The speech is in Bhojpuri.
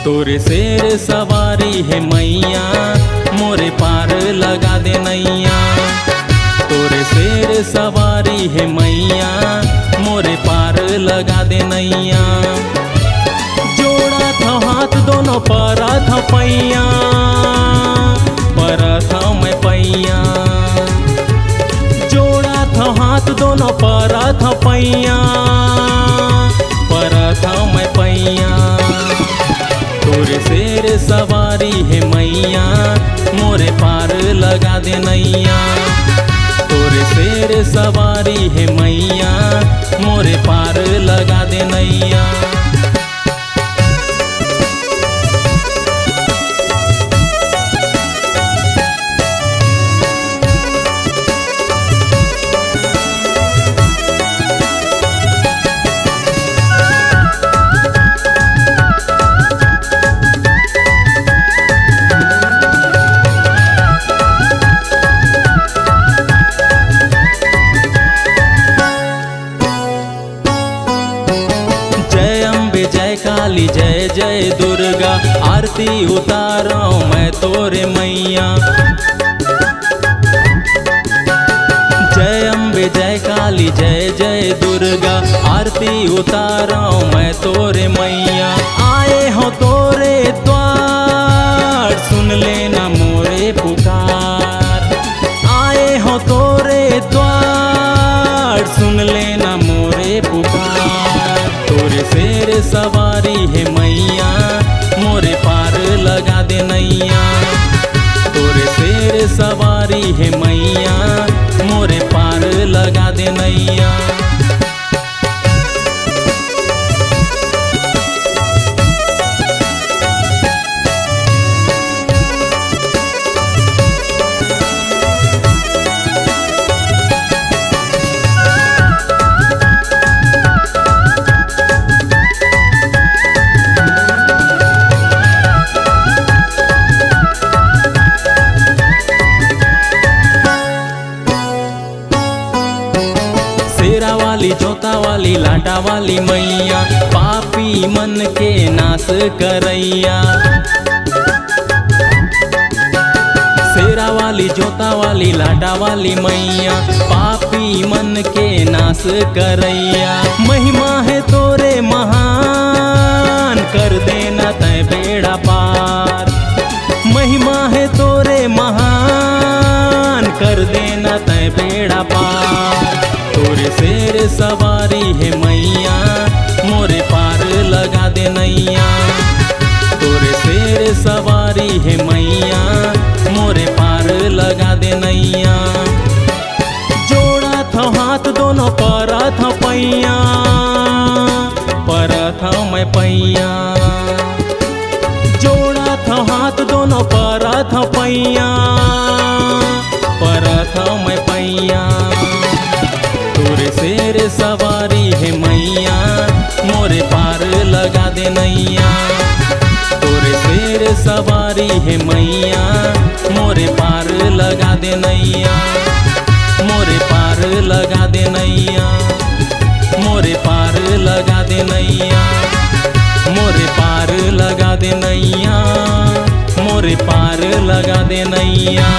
तोरे शेर सवारी है मैया, मोरे पार लगा दे नैया। तोरे शेर सवारी है मैया, मोरे पार लगा दे नैया। जोड़ा था हाथ दोनों पर था पैया, पर था मैं पैया। जोड़ा था हाथ दोनों पर था पैया, पर था मैं पैया। तोरे शेर सवारी है मैया, मोरे पार लगा दे नैया। तोरे शेर सवारी है मैया, मोरे पार लगा दे नैया। काली जय जय दुर्गा, आरती उतारो मैं तोरे मैया। जय अम्बे जय काली जय जय दुर्गा, आरती उतारो मैं तोरे मैया। आए हो तोरे द्वार, सुन लेना मोरे पुकार। आए हो तोरे द्वार, सुन लेना मोरे पुकार। तोरे शेर सवारी है मैया, मोरे पार लगा दे नैया। तोरे शेर सवारी है मैया, मोरे पार लगा दे नैया। शेरा वाली जोता वाली लाटा वाली मैया, पापी मन के नाश करैया। शेरा वाली जोता वाली लाटा वाली मैया, पापी मन के नाश करैया। महिमा है तोरे महान, कर देना तय बेड़ा पार। महिमा है तोरे महान, कर देना तय बेड़ा पार। तोरे शेर सवारी है मैया, मोरे पार लगा दे नैया। तोरे शेर सवारी है मैया, मोरे पार लगा दे नैया। जोड़ा था हाथ दोनों पर था पैया, पर था मैं पैया। जोड़ा था हाथ दोनों पर था पैया, पर था मैं पैया। तोरे शेर सवारी है मैया, मोरे पार लगा दे नैया। तोरे शेर सवारी है मैया, मोरे पार लगा दे नैया। मोरे पार लगा दे नैया, मोरे पार लगा दे नैया। मोरे पार लगा दे नैया, मोरे पार लगा दे नैया।